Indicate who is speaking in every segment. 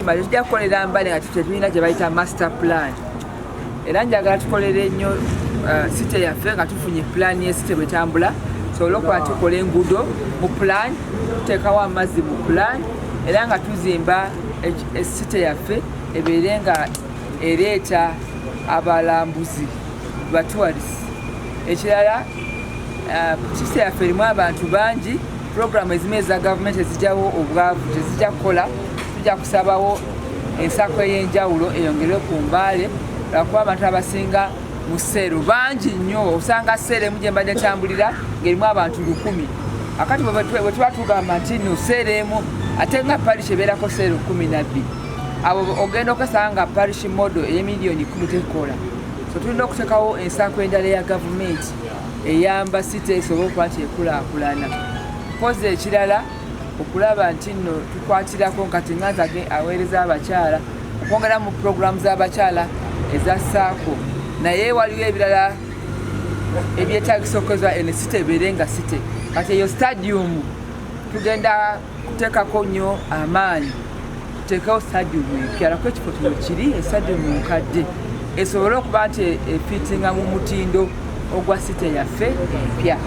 Speaker 1: Mbale tujja kukolera Mbale nga tulina gye bayita master plan. Era njagala tukolere ennyo site yaffe nga tufunye plan y'esite bwetambula. Tusobole okuba tukola enguudo mu plan, tuteekawo amazzi mu plan, era nga tuzimba esite yaffe ebeere nga ereeta abalambuzi ba tourists. Ekirala site yaffe erimu abantu bangi, programu ezimu eza gavumenti ezijjawo obwavu tezijja kukola. Tujja kusabawo ensako ey'enjawulo eyongerwe ku Mbale lwakuba abantu abasinga mu Seeru bangi nnyo. Osanga Seeru emu gye mbadde ntambulira ng'erimu abantu 1,000. Akati bwe tuba tugamba nti no Seeru emu ate nga parish ebeerako Seeru 12. Abo ogenda okasanga parish model ey'emiliyoni 10 tekola. So tulina okuteekawo ensako endala eya gavumenti eyamba site esobole okuba nti ekulaakulana. Mpozi ekirala okulaba nti nno tukwatirako kati nganzage aweereza abakyala okwongera mu programu z'abakyala eza saako, naye waliwo ebirala ebyetaagisa okukozwa eno site ebeere nga site. Kati eyo stadium tugenda kuteekako nnyo amaanyi, tuteekewo stadium empya lwako ekifo kino kiri estadium nkadde esobole okuba nti efiitinga mu mutindo ogwa site yaffe empya.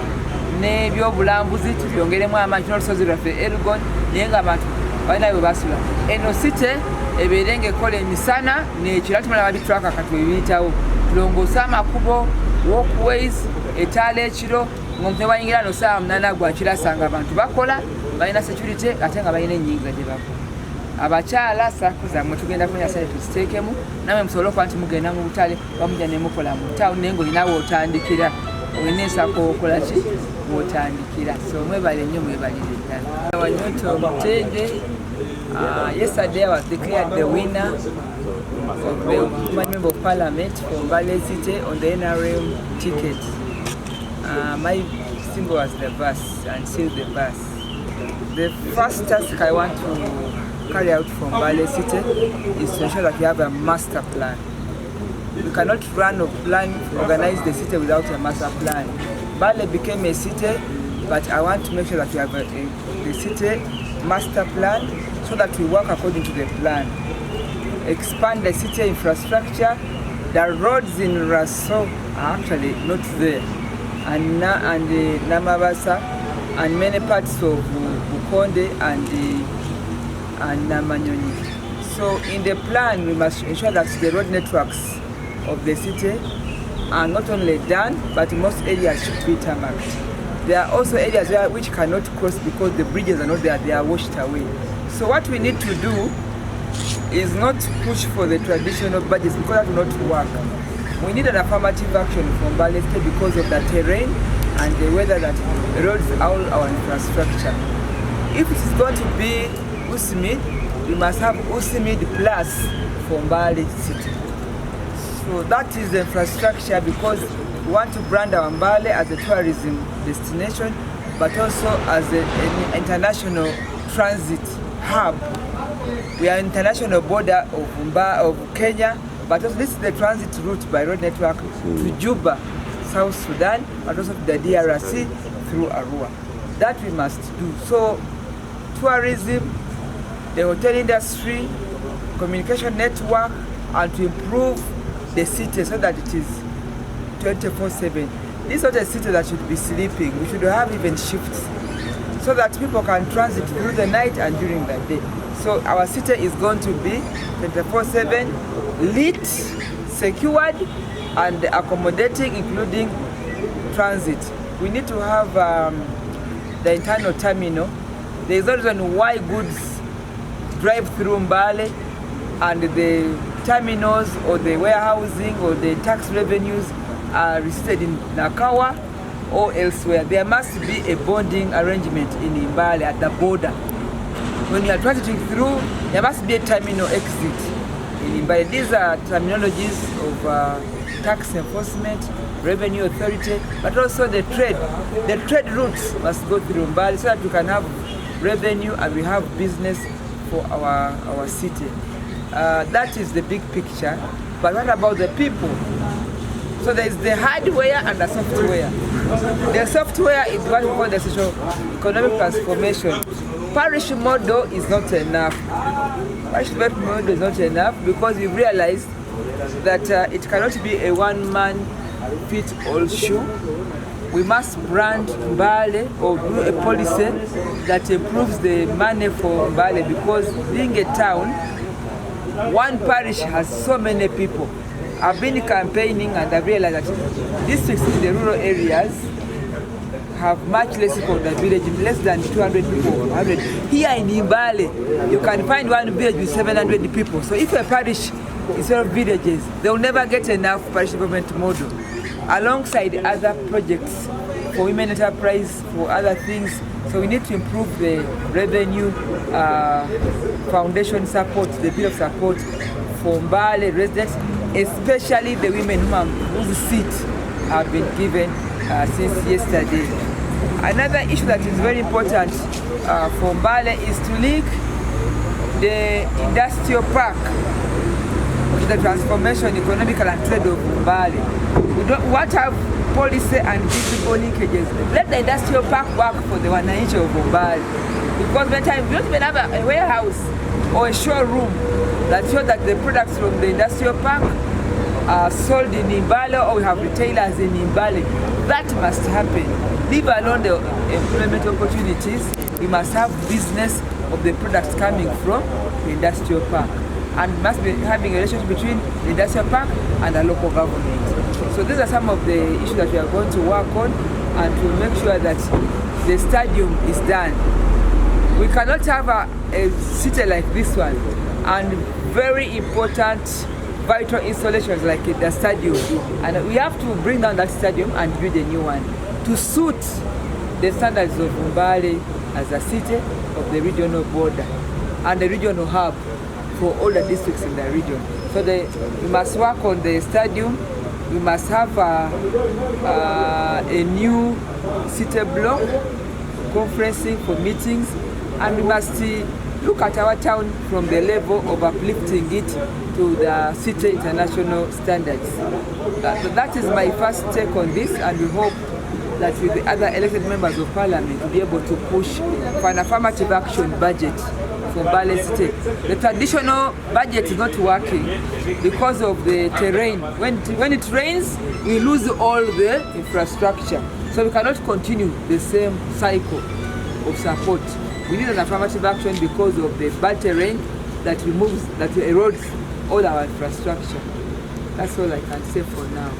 Speaker 1: N'ebyobulambuzi tubyongeremu amaanyi n'olusozi lwaffe Elgon, naye ng'abantu balina bwe basula. Eno site ebeere ng'ekola emisana n'ekiro tumala bitraka kati ebiyitawo, tulongoose amakubo, walkways, etaala ekiro ng'omuntu wayingira no ssaawa 8 gwa kiro asanga abantu bakola, balina security ate nga balina ennyingiza gye bakola. Abakyala saako zammwe tugenda kunya sale tuziteekemu, namwe musobole okuba nti mugenda mu butale bamujja ne mukola mu ttawuni naye ng'olina wootandikira. Olina ensako okola ki wootandikira. So mwebale nnyo, mwebalire ddala. Wanyoto Mutende, yesterday I was declared the winner of the Member of Parliament for Mbale City on the NRM ticket. My symbol was the bus and still the bus. The first task I want to carry out for Mbale City is to ensure that we have a master plan. You cannot run or plan, organize the city without a master plan. Mbale became a city, but I want to make sure that we have the city master plan so that we work according to the plan. Expand the city infrastructure. The roads in Raso are actually not there, and Namabasa and many parts of Bukonde and Namanyoni. So in the plan, we must ensure that the road networks of the city are not only done, but most areas should be tarmacked. There are also areas which cannot cross because the bridges are not there, they are washed away. So what we need to do is not push for the traditional budgets because that will not work. We need an affirmative action from Mbale City because of the terrain and the weather that erodes all our infrastructure. If it is going to be Usimid, we must have Usimid plus for Mbale City. So that is the infrastructure because we want to brand our Mbale as a tourism destination, but also as an international transit hub. We are international border of Kenya, but also this is the transit route by road network to Juba, South Sudan, but also to the DRC through Arua. That we must do. So tourism, the hotel industry, communication network, and to improve the city so that it is 24/7. This is not a city that should be sleeping. We should have even shifts so that people can transit through the night and during the day. So our city is going to be 24/7, lit, secured, and accommodating, including transit. We need to have the internal terminal. There is no reason why goods drive through Mbale and the terminals or the warehousing or the tax revenues are received in Nakawa or elsewhere. There must be a bonding arrangement in Mbale at the border. When you are transiting through, there must be a terminal exit in Mbale. These are terminologies of tax enforcement, revenue authority, but also the trade. The trade routes must go through Mbale so that we can have revenue and we have business for our city. That is the big picture. But what about the people? So there is the hardware and the software. The software is what we call the social economic transformation. parish model is not enough. Parish model is not enough because we realized that it cannot be a one-man fit-all shoe. We must brand Mbale or do a policy that improves the money for Mbale, because being a town, one parish has so many people. I've been campaigning and I've realized that districts in the rural areas have much less people than village, less than 200 people, 100. Here in Mbale, you can find one village with 700 people. So if a parish is 12 villages, they will never get enough parish development model. Alongside other projects for women enterprise, for other things. So we need to improve the revenue foundation support, the bill of support for Mbale residents, especially the women whose seats have been given since yesterday. Another issue that is very important for Mbale is to link the industrial park to the transformation, economical and trade of Mbale. We don't want to have policy and visible linkages. Let the industrial park work for the wananchi of Mbale. Because when time we don't even have a warehouse or a showroom that shows that the products from the industrial park are sold in Mbale, or we have retailers in Mbale. That must happen. Leave alone the employment opportunities. We must have business of the products coming from the industrial park, and must be having a relationship between the industrial park and the local government. So these are some of the issues that we are going to work on, and to make sure that the stadium is done. We cannot have a city like this one and very important vital installations like the stadium, and we have to bring down that stadium and build a new one to suit the standards of Mbale as a city of the regional border and the regional hub for all the districts in the region. So we must work on the stadium. We must have a new city block, conferencing for meetings, and we must look at our town from the level of uplifting it to the city international standards. That is my first take on this, and we hope that with the other elected members of parliament we'll be able to push for an affirmative action budget for Mbale City. The traditional budget is not working because of the terrain. When it rains, we lose all the infrastructure. So we cannot continue the same cycle of support. We need an affirmative action because of the bad terrain that erodes all our infrastructure. That's all I can say for now.